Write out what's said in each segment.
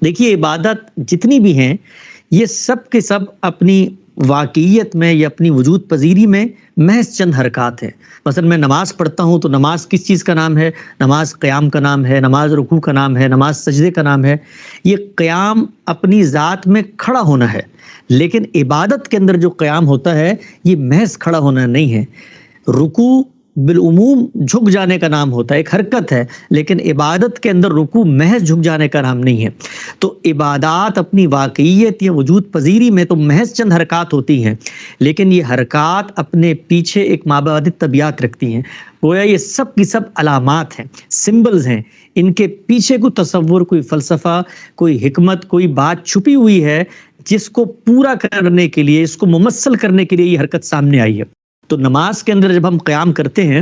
دیکھیے عبادت جتنی بھی ہیں یہ سب کے سب اپنی واقعیت میں یا اپنی وجود پذیری میں محض چند حرکات ہیں۔ مثلا میں نماز پڑھتا ہوں تو نماز کس چیز کا نام ہے؟ نماز قیام کا نام ہے، نماز رکوع کا نام ہے، نماز سجدے کا نام ہے۔ یہ قیام اپنی ذات میں کھڑا ہونا ہے، لیکن عبادت کے اندر جو قیام ہوتا ہے یہ محض کھڑا ہونا نہیں ہے۔ رکوع بالعموم جھک جانے کا نام ہوتا ہے، ایک حرکت ہے، لیکن عبادت کے اندر رکوع محض جھک جانے کا نام نہیں ہے۔ تو عبادات اپنی واقعیت یا وجود پذیری میں تو محض چند حرکات ہوتی ہیں، لیکن یہ حرکات اپنے پیچھے ایک مابعد طبیعت رکھتی ہیں۔ گویا یہ سب کی سب علامات ہیں، سمبلز ہیں، ان کے پیچھے کوئی تصور، کوئی فلسفہ، کوئی حکمت، کوئی بات چھپی ہوئی ہے جس کو پورا کرنے کے لیے، اس کو ممثل کرنے کے لیے یہ حرکت سامنے آئی ہے۔ تو نماز کے اندر جب ہم قیام کرتے ہیں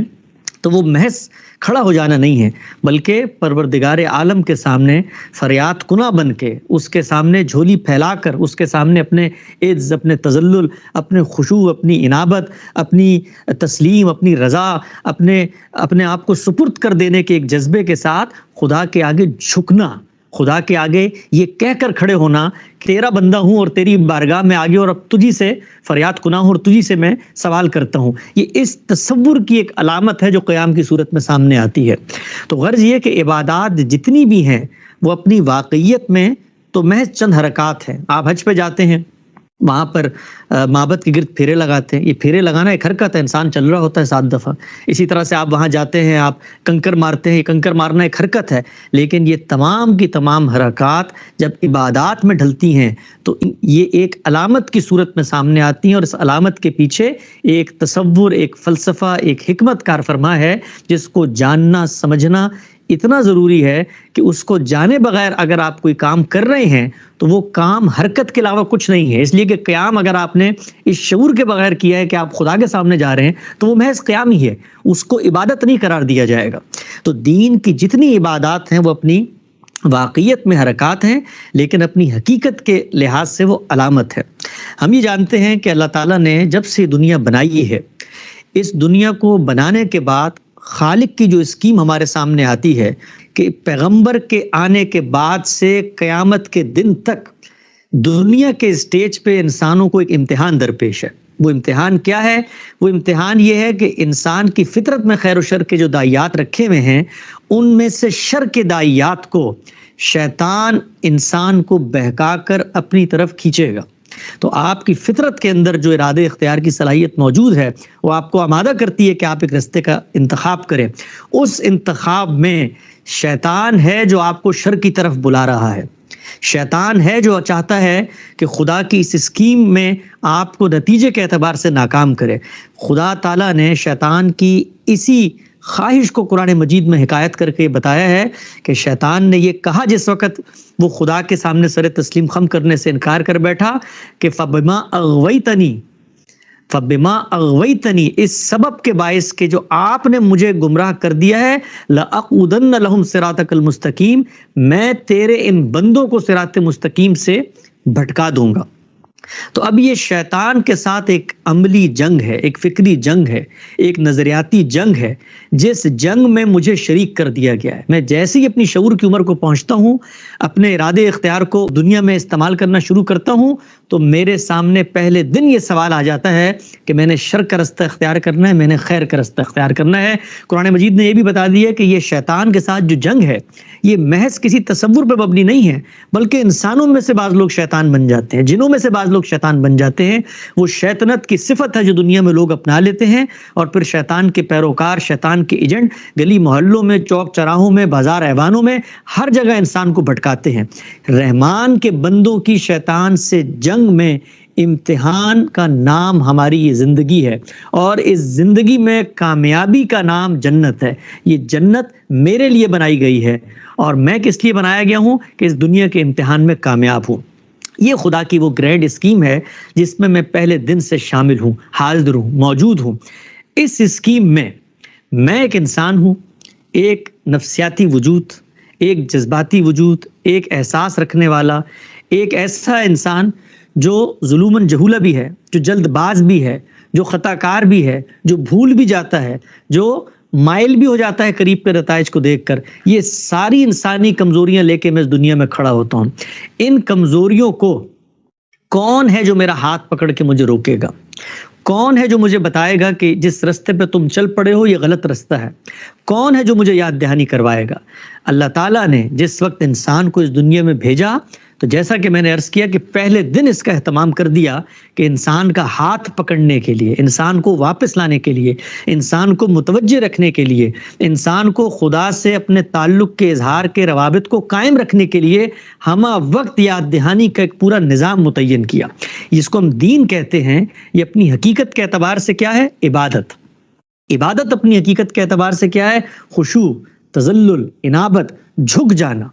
تو وہ محض کھڑا ہو جانا نہیں ہے، بلکہ پروردگار عالم کے سامنے فریاد کناں بن کے، اس کے سامنے جھولی پھیلا کر، اس کے سامنے اپنے عجز، اپنے تذلل، اپنے خشوع، اپنی انابت، اپنی تسلیم، اپنی رضا، اپنے آپ کو سپرد کر دینے کے ایک جذبے کے ساتھ خدا کے آگے جھکنا، خدا کے آگے یہ کہہ کر کھڑے ہونا کہ تیرا بندہ ہوں اور تیری بارگاہ میں آگے، اور اب تجھی سے فریاد کناں ہوں اور تجھی سے میں سوال کرتا ہوں۔ یہ اس تصور کی ایک علامت ہے جو قیام کی صورت میں سامنے آتی ہے۔ تو غرض یہ کہ عبادات جتنی بھی ہیں وہ اپنی واقعیت میں تو محض چند حرکات ہیں۔ آپ حج پہ جاتے ہیں، وہاں پر معبد کے گرد پھیرے لگاتے ہیں، یہ پھیرے لگانا ایک حرکت ہے، انسان چل رہا ہوتا ہے 7 دفعہ۔ اسی طرح سے آپ وہاں جاتے ہیں، آپ کنکر مارتے ہیں، یہ کنکر مارنا ایک حرکت ہے، لیکن یہ تمام کی تمام حرکات جب عبادات میں ڈھلتی ہیں تو یہ ایک علامت کی صورت میں سامنے آتی ہیں، اور اس علامت کے پیچھے ایک تصور، ایک فلسفہ، ایک حکمت کار فرما ہے جس کو جاننا، سمجھنا اتنا ضروری ہے کہ اس کو جانے بغیر اگر آپ کوئی کام کر رہے ہیں تو وہ کام حرکت کے علاوہ کچھ نہیں ہے۔ اس لیے کہ قیام اگر آپ نے اس شعور کے بغیر کیا ہے کہ آپ خدا کے سامنے جا رہے ہیں تو وہ محض قیام ہی ہے، اس کو عبادت نہیں قرار دیا جائے گا۔ تو دین کی جتنی عبادات ہیں وہ اپنی واقعیت میں حرکات ہیں، لیکن اپنی حقیقت کے لحاظ سے وہ علامت ہے۔ ہم یہ جانتے ہیں کہ اللہ تعالیٰ نے جب سے دنیا بنائی ہے، اس دنیا کو بنانے کے بعد خالق کی جو اسکیم ہمارے سامنے آتی ہے کہ پیغمبر کے آنے کے بعد سے قیامت کے دن تک دنیا کے اسٹیج پہ انسانوں کو ایک امتحان درپیش ہے۔ وہ امتحان کیا ہے؟ وہ امتحان یہ ہے کہ انسان کی فطرت میں خیر و شر کے جو داعیات رکھے ہوئے ہیں، ان میں سے شر کے داعیات کو شیطان انسان کو بہکا کر اپنی طرف کھینچے گا۔ تو آپ کی فطرت کے اندر جو ارادے اختیار کی صلاحیت موجود ہے وہ آپ کو آمادہ کرتی ہے کہ آپ ایک رستے کا انتخاب کریں۔ اس انتخاب میں شیطان ہے جو آپ کو شر کی طرف بلا رہا ہے، شیطان ہے جو چاہتا ہے کہ خدا کی اس اسکیم میں آپ کو نتیجے کے اعتبار سے ناکام کرے۔ خدا تعالیٰ نے شیطان کی اسی خواہش کو قرآن مجید میں حکایت کر کے بتایا ہے کہ شیطان نے یہ کہا جس وقت وہ خدا کے سامنے سر تسلیم خم کرنے سے انکار کر بیٹھا کہ فَبِمَا أَغْوَيْتَنِي، اس سبب کے باعث کہ جو آپ نے مجھے گمراہ کر دیا ہے، لَأَقْعُدَنَّ لَهُمْ صِرَاطَكَ الْمُسْتَقِيمَ، میں تیرے ان بندوں کو صراط مستقیم سے بھٹکا دوں گا۔ تو اب یہ شیطان کے ساتھ ایک عملی جنگ ہے، ایک فکری جنگ ہے، ایک نظریاتی جنگ ہے، جس جنگ میں مجھے شریک کر دیا گیا ہے۔ میں جیسے ہی اپنی شعور کی عمر کو پہنچتا ہوں، اپنے ارادے اختیار کو دنیا میں استعمال کرنا شروع کرتا ہوں، تو میرے سامنے پہلے دن یہ سوال آ جاتا ہے کہ میں نے شر کا رستہ اختیار کرنا ہے، میں نے خیر کا رستہ اختیار کرنا ہے۔ قرآن مجید نے یہ بھی بتا دیا کہ یہ شیطان کے ساتھ جو جنگ ہے یہ محض کسی تصور پہ مبنی نہیں ہے، بلکہ انسانوں میں سے بعض لوگ شیطان بن جاتے ہیں، جنوں میں سے بعض لوگ شیطان بن جاتے ہیں۔ وہ شیطنت کی صفت ہے جو دنیا میں لوگ اپنا لیتے ہیں، اور پھر شیطان کے پیروکار، شیطان کے ایجنٹ گلی محلوں میں، چوک چراہوں میں، بازار ایوانوں میں، ہر جگہ انسان کو بھٹکاتے ہیں۔ رحمان کے بندوں کی شیطان سے جنگ میں امتحان کا نام ہماری یہ زندگی ہے، اور اس زندگی میں کامیابی کا نام جنت ہے۔ یہ جنت میرے لیے بنائی گئی ہے، اور میں کس لیے بنایا گیا ہوں کہ اس دنیا کے امتحان میں کامیاب ہوں۔ یہ خدا کی وہ گرینڈ اسکیم ہے جس میں پہلے دن سے شامل ہوں، حاضر ہوں، موجود ہوں۔ اس اسکیم میں میں ایک انسان ہوں، ایک نفسیاتی وجود، ایک جذباتی وجود، ایک احساس رکھنے والا، ایک ایسا انسان جو ظلوماً جہولہ بھی ہے، جو جلد باز بھی ہے، جو خطا کار بھی ہے، جو بھول بھی جاتا ہے، جو مائل بھی ہو جاتا ہے قریب کے نتائج کو دیکھ کر. یہ ساری انسانی کمزوریاں لے کے میں اس دنیا میں کھڑا ہوتا ہوں. ان کمزوریوں کو کون ہے جو میرا ہاتھ پکڑ کے مجھے روکے گا؟ کون ہے جو مجھے بتائے گا کہ جس رستے پہ تم چل پڑے ہو یہ غلط رستہ ہے؟ کون ہے جو مجھے یاد دہانی کروائے گا؟ اللہ تعالیٰ نے جس وقت انسان کو اس دنیا میں بھیجا تو جیسا کہ میں نے عرض کیا کہ پہلے دن اس کا اہتمام کر دیا کہ انسان کا ہاتھ پکڑنے کے لیے، انسان کو واپس لانے کے لیے، انسان کو متوجہ رکھنے کے لیے، انسان کو خدا سے اپنے تعلق کے اظہار کے روابط کو قائم رکھنے کے لیے ہمہ وقت یاد دہانی کا ایک پورا نظام متعین کیا. جس کو ہم دین کہتے ہیں، یہ اپنی حقیقت کے اعتبار سے کیا ہے؟ عبادت. عبادت اپنی حقیقت کے اعتبار سے کیا ہے؟ خشوع، تذلل، انابت، جھک جانا.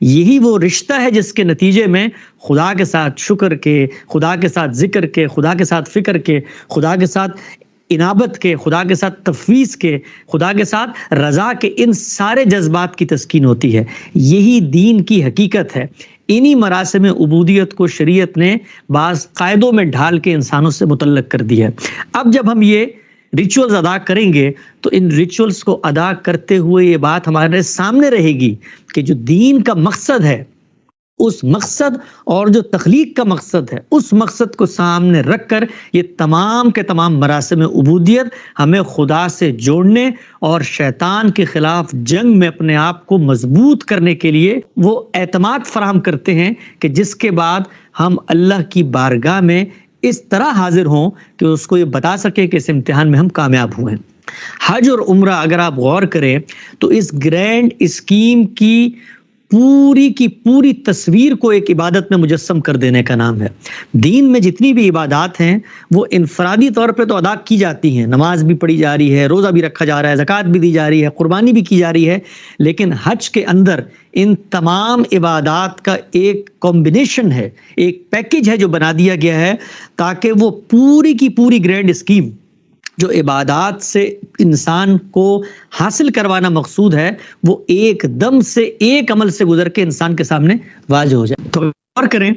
یہی وہ رشتہ ہے جس کے نتیجے میں خدا کے ساتھ شکر کے، خدا کے ساتھ ذکر کے، خدا کے ساتھ فکر کے، خدا کے ساتھ انابت کے، خدا کے ساتھ تفویض کے، خدا کے ساتھ رضا کے، ان سارے جذبات کی تسکین ہوتی ہے. یہی دین کی حقیقت ہے. انہی مراسم عبودیت کو شریعت نے بعض قاعدوں میں ڈھال کے انسانوں سے متعلق کر دیا ہے. اب جب ہم یہ ریچولز ادا کریں گے تو ان ریچولز کو ادا کرتے ہوئے یہ بات ہمارے سامنے رہے گی کہ جو دین کا مقصد ہے، اس مقصد اور جو تخلیق کا مقصد ہے، اس مقصد کو سامنے رکھ کر یہ تمام کے تمام مراسم عبودیت ہمیں خدا سے جوڑنے اور شیطان کے خلاف جنگ میں اپنے آپ کو مضبوط کرنے کے لیے وہ اعتماد فراہم کرتے ہیں کہ جس کے بعد ہم اللہ کی بارگاہ میں اس طرح حاضر ہوں کہ اس کو یہ بتا سکے کہ اس امتحان میں ہم کامیاب ہوئے. حج اور عمرہ اگر آپ غور کریں تو اس گرینڈ اسکیم کی پوری تصویر کو ایک عبادت میں مجسم کر دینے کا نام ہے. دین میں جتنی بھی عبادات ہیں وہ انفرادی طور پہ تو ادا کی جاتی ہیں، نماز بھی پڑھی جا رہی ہے، روزہ بھی رکھا جا رہا ہے، زکوٰۃ بھی دی جا رہی ہے، قربانی بھی کی جا رہی ہے، لیکن حج کے اندر ان تمام عبادات کا ایک کمبینیشن ہے، ایک پیکج ہے جو بنا دیا گیا ہے تاکہ وہ پوری کی پوری گرینڈ اسکیم جو عبادات سے انسان کو حاصل کروانا مقصود ہے وہ ایک دم سے ایک عمل سے گزر کے انسان کے سامنے واضح ہو جائے. تو غور کریں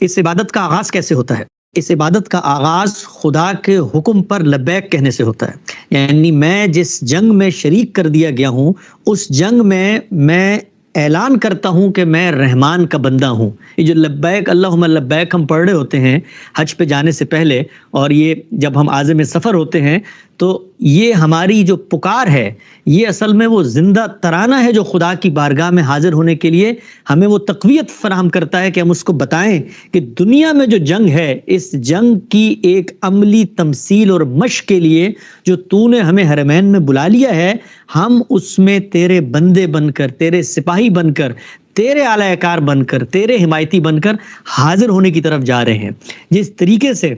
اس عبادت کا آغاز کیسے ہوتا ہے. اس عبادت کا آغاز خدا کے حکم پر لبیک کہنے سے ہوتا ہے. یعنی میں جس جنگ میں شریک کر دیا گیا ہوں اس جنگ میں اعلان کرتا ہوں کہ میں رحمان کا بندہ ہوں. یہ جو لبیک اللہم لبیک ہم پڑھ رہے ہوتے ہیں حج پہ جانے سے پہلے، اور یہ جب ہم عازم سفر ہوتے ہیں تو یہ ہماری جو پکار ہے یہ اصل میں وہ زندہ ترانہ ہے جو خدا کی بارگاہ میں حاضر ہونے کے لیے ہمیں وہ تقویت فراہم کرتا ہے کہ ہم اس کو بتائیں کہ دنیا میں جو جنگ ہے اس جنگ کی ایک عملی تمثیل اور مشق کے لیے جو تو نے ہمیں حرمین میں بلا لیا ہے، ہم اس میں تیرے بندے بن کر، تیرے سپاہی بن کر، تیرے اعلی کار بن کر، تیرے حمایتی بن کر حاضر ہونے کی طرف جا رہے ہیں. جس طریقے سے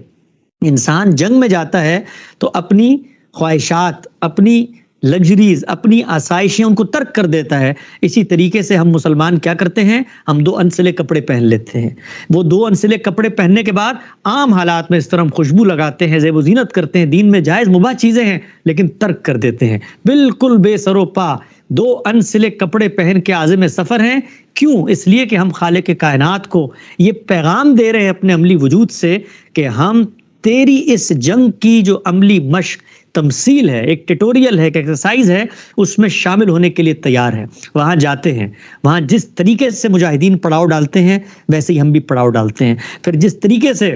انسان جنگ میں جاتا ہے تو اپنی خواہشات، اپنی لگژریز، اپنی آسائشیں ان کو ترک کر دیتا ہے. اسی طریقے سے ہم مسلمان کیا کرتے ہیں؟ ہم 2 انسلے کپڑے پہن لیتے ہیں. وہ 2 انسلے کپڑے پہننے کے بعد عام حالات میں اس طرح ہم خوشبو لگاتے ہیں، زیب و زینت کرتے ہیں، دین میں جائز مباح چیزیں ہیں لیکن ترک کر دیتے ہیں بالکل بے سر و پا. 2 انسلے کپڑے پہن کے عازم سفر ہیں. کیوں؟ اس لیے کہ ہم خالق کائنات کو یہ پیغام دے رہے ہیں اپنے عملی وجود سے کہ ہم تیری اس جنگ کی جو عملی مشق تمثیل ہے، ایک ٹیٹوریل ہے، ایک ایکسرسائز ہے، اس میں شامل ہونے کے لیے تیار ہیں. وہاں جاتے ہیں، وہاں جس طریقے سے مجاہدین پڑاؤ ڈالتے ہیں ویسے ہی ہم بھی پڑاؤ ڈالتے ہیں. پھر جس طریقے سے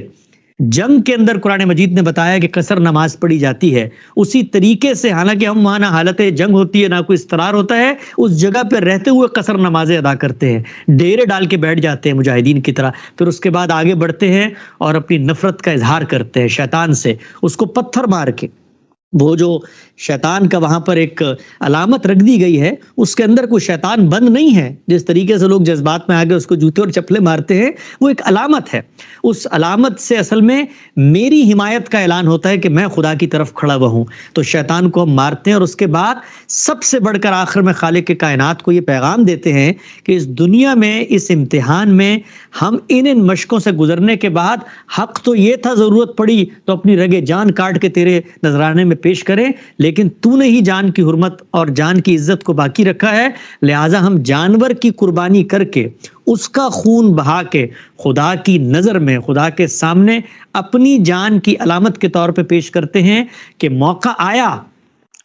جنگ کے اندر قرآن مجید نے بتایا کہ قصر نماز پڑھی جاتی ہے، اسی طریقے سے حالانکہ ہم وہاں نہ حالت جنگ ہوتی ہے نہ کوئی اضطرار ہوتا ہے، اس جگہ پہ رہتے ہوئے قصر نمازیں ادا کرتے ہیں، ڈیرے ڈال کے بیٹھ جاتے ہیں مجاہدین کی طرح. پھر اس کے بعد آگے بڑھتے ہیں اور اپنی نفرت کا اظہار کرتے ہیں شیطان سے، اس کو پتھر مار کے. وہ جو شیطان کا وہاں پر ایک علامت رکھ دی گئی ہے اس کے اندر کوئی شیطان بند نہیں ہے. جس طریقے سے لوگ جذبات میں آگے اس کو جوتے اور چپلے مارتے ہیں، وہ ایک علامت ہے. اس علامت سے اصل میں میری حمایت کا اعلان ہوتا ہے کہ میں خدا کی طرف کھڑا ہوا ہوں. تو شیطان کو ہم مارتے ہیں اور اس کے بعد سب سے بڑھ کر آخر میں خالق کے کائنات کو یہ پیغام دیتے ہیں کہ اس دنیا میں اس امتحان میں ہم ان مشقوں سے گزرنے کے بعد حق تو یہ تھا، ضرورت پڑی تو اپنی رگے جان کاٹ کے تیرے نذرانے میں پیش کریں، لیکن تو نے ہی جان کی حرمت اور جان کی عزت کو باقی رکھا ہے، لہٰذا ہم جانور کی قربانی کر کے اس کا خون بہا کے خدا کی نظر میں، خدا کے سامنے اپنی جان کی علامت کے طور پہ پیش کرتے ہیں کہ موقع آیا